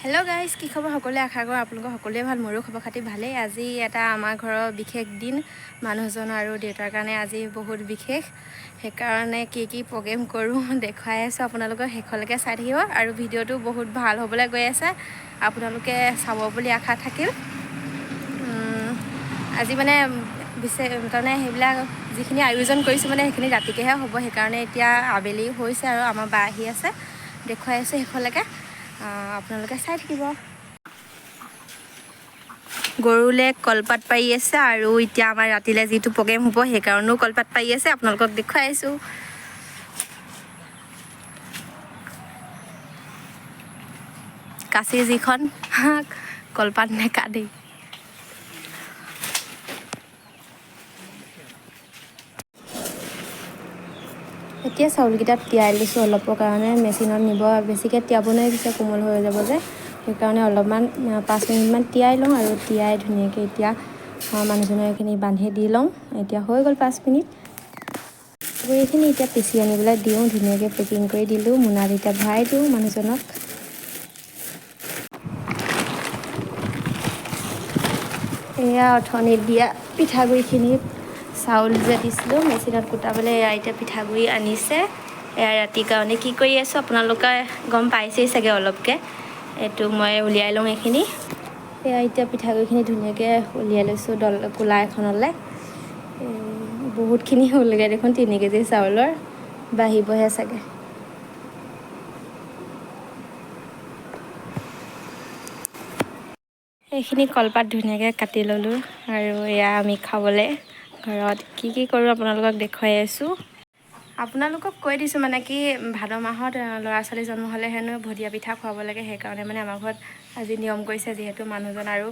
Hello' guys, কি খবৰ? সকলোৱে আশা কৰোঁ আপোনালোকৰ সকলোৱে ভাল। মোৰো খবৰ খাতি ভালেই। আজি এটা আমাৰ ঘৰৰ বিশেষ দিন, মানুহজন আৰু দেউতাৰ কাৰণে আজি বহুত বিশেষ। সেইকাৰণে কি প্ৰগ্ৰেম কৰোঁ দেখুৱাই আছোঁ, আপোনালোকক শেষলৈকে চাই থাকিব। আৰু ভিডিঅ'টো বহুত ভাল হ'বলৈ গৈ আছে, আপোনালোকে চাব বুলি আশা থাকিল। আজি মানে তাৰমানে সেইবিলাক যিখিনি আয়োজন কৰিছোঁ মানে সেইখিনি ৰাতিকৈহে হ'ব। সেইকাৰণে এতিয়া আবেলি হৈছে আৰু আমাৰ বা আহি আছে, দেখুৱাই আছোঁ শেষলৈকে, আপোনালোকে চাই থাকিব। গৰুলে কলপাত পাৰি আছে আৰু এতিয়া আমাৰ ৰাতিলৈ যিটো প্ৰগ্ৰেম হ'ব সেইকাৰণেও কলপাত পাৰি আছে, আপোনালোকক দেখুৱাই আছোঁ। কাঁচি যিখন কলপাত নেকাটেই। এতিয়া চাউলকেইটা তিয়াই লৈছোঁ অলপৰ কাৰণে, মেচিনত নিব বেছিকৈ তিয়াব নোৱাৰি, পিছে কোমল হৈ যাব যে, সেইকাৰণে অলপমান 5 মিনিটমান তিয়াই লওঁ আৰু তিয়াই ধুনীয়াকৈ এতিয়া মানুহজনৰ এইখিনি বান্ধি দি লওঁ। এতিয়া হৈ গ'ল 5 মিনিট। এইখিনি এতিয়া পিচি আনিবলৈ দিওঁ, ধুনীয়াকৈ পেকিং কৰি দিলোঁ, মোনাত এতিয়া ভৰাই দিওঁ মানুহজনক। এয়া অথনিত দিয়া পিঠাগুড়িখিনি, চাউল যে দিছিলোঁ মেচিনত কুটাবলৈ, এয়া এতিয়া পিঠাগুড়ি আনিছে। এয়া ৰাতিৰ কাৰণে কি কৰি আছোঁ আপোনালোকে গম পাইছেই চাগে অলপকৈ। এইটো মই উলিয়াই লওঁ এইখিনি। এয়া এতিয়া পিঠাগুড়িখিনি ধুনীয়াকৈ উলিয়াই লৈছোঁ কোলা এখনলৈ। বহুতখিনি হ'লগৈ দেখোন, 3 কেজি চাউলৰ, বাঢ়িবহে চাগে। এইখিনি কলপাত ধুনীয়াকৈ কাটি ল'লোঁ আৰু এয়া আমি খাবলৈ ঘৰত কি কৰোঁ আপোনালোকক দেখুৱাই আছোঁ। আপোনালোকক কৈ দিছোঁ মানে কি, ভাদ মাহত ল'ৰা ছোৱালী জন্ম হ'লে হেনো ভদীয়া পিঠা খুৱাব লাগে। সেইকাৰণে মানে আমাৰ ঘৰত আজি নিয়ম কৰিছে, যিহেতু মানুহজন আৰু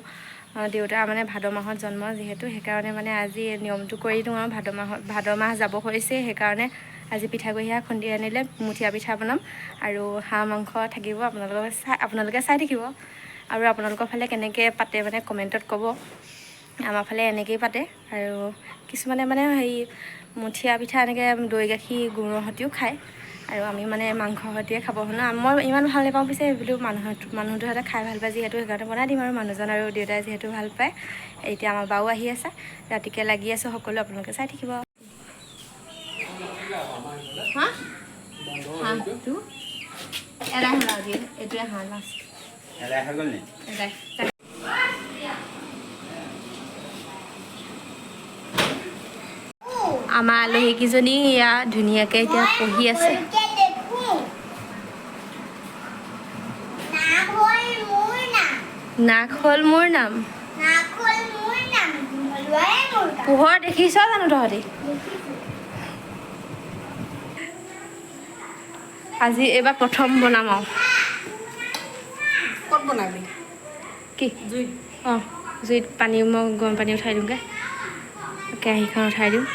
দেউতা মানে ভাদ মাহত জন্ম যিহেতু, সেইকাৰণে মানে আজি নিয়মটো কৰি দিওঁ আৰু ভাদ মাহ যাব হৈছে, সেইকাৰণে আজি পিঠাগুড়ি খুন্দি আনিলে মুঠীয়া পিঠা বনাম আৰু হাঁহ মাংস থাকিব। আপোনালোকে চাই থাকিব। আৰু আপোনালোকৰ ফালে কেনেকৈ পাতে মানে কমেণ্টত ক'ব। আমাৰ ফালে এনেকৈয়ে পাতে, আৰু কিছুমানে মানে মুঠীয়া পিঠা এনেকৈ দৈ গাখীৰ গুৰৰ সৈতেও খায়, আৰু আমি মানে মাংসৰ সৈতে খাব শুনো। মই ইমান ভাল নাপাওঁ, পিছে বোলো মানুহটোহঁতে খাই ভাল পায় যিহেতু, সেইকাৰণে বনাই দিম আৰু মানুহজন আৰু দেউতাই যিহেতু ভাল পায়। এতিয়া আমাৰ বাও আহি আছে, ৰাতিকৈ লাগি আছোঁ সকলো, আপোনালোকে চাই থাকিব। এইটোৱে হাঁহ লাষ্ট। আমাৰ আলহীকেইজনী ইয়াত ধুনীয়াকৈ এতিয়া পঢ়ি আছে। নাক হ'ল মোৰ নাম। পোহৰ দেখিছ জানো তহঁতি? আজি এইবাৰ প্ৰথম বনাম আৰু। ক'ত বনাবি? কি জুইত? অঁ, জুইত মই গৰম পানী উঠাই দিওঁগৈ, কেৰাহীখন উঠাই দিওঁ।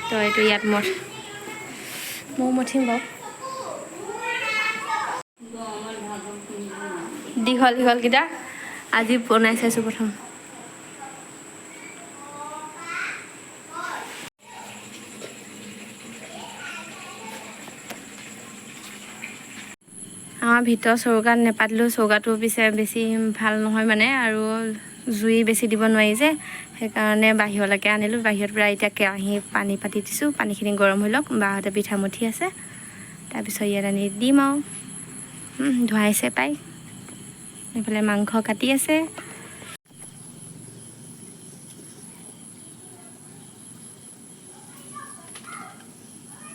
তই এইটো ইয়াত মঠ, ময়ো মঠিম বাৰু। দীঘলকেইটা আজি বনাই চাইছোঁ প্ৰথম। আমাৰ ভিতৰৰ চৌকাত নেপাতিলেও, চৌকাটো পিছে বেছি ভাল নহয় মানে, আৰু জুই বেছি দিব নোৱাৰি যে, সেইকাৰণে বাহিৰলৈকে আনিলোঁ। বাহিৰত পৰা এতিয়া কেৰাহী পানী পাতি দিছোঁ, পানীখিনি গৰম হৈ লওক। বাহঁতে পিঠা মঠি আছে, তাৰপিছত ইয়াত আনি দিম আৰু। ধুৱাইছে পাই। এইফালে মাংস কাটি আছে।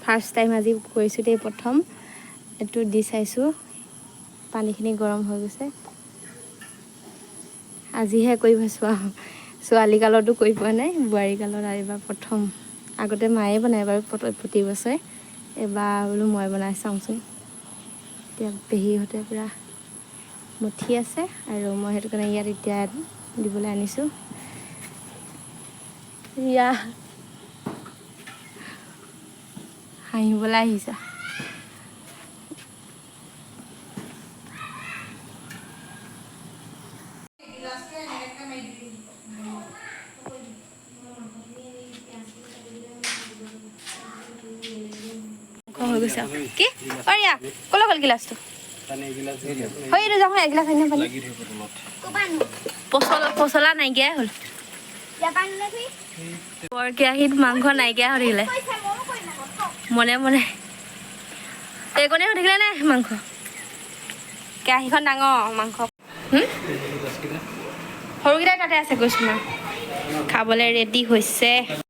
ফাৰ্ষ্ট টাইম আজি কৰিছোঁ দেই, প্ৰথম এইটো দি চাইছোঁ। পানীখিনি গৰম হৈ গৈছে, আজিহে কৰি পাইছোঁ আৰু। ছোৱালীকালতো কৰি পোৱা নাই, বোৱাৰীকালত এইবাৰ প্ৰথম। আগতে মায়ে বনায় বাৰু প্ৰতি বছৰে, এইবাৰ বোলো মই বনাই চাওঁচোন। এতিয়া পেহীহঁতে পূৰা মঠি আছে, আৰু মই সেইটো কাৰণে ইয়াত এতিয়া দিবলৈ আনিছোঁ। হাঁহিবলৈ আহিছা? হৈ গৈছে কি অৰিয়া, ক'লৈ গ'ল গিলাচটো? হয় এইটো যাওঁ এগিলাচ আনি পানী পচলা নাইকিয়াই হ'ল বৰ কেৰাহীত মাংস নাইকিয়া হৈ থাকিলে মনে মনে এইকণে হৈ থাকিলে নে মাংস কেৰাহীখন ডাঙৰ মাংস সৰুকেইটাই তাতে আছে কৈছোঁ মই খাবলৈ ৰেডি হৈছে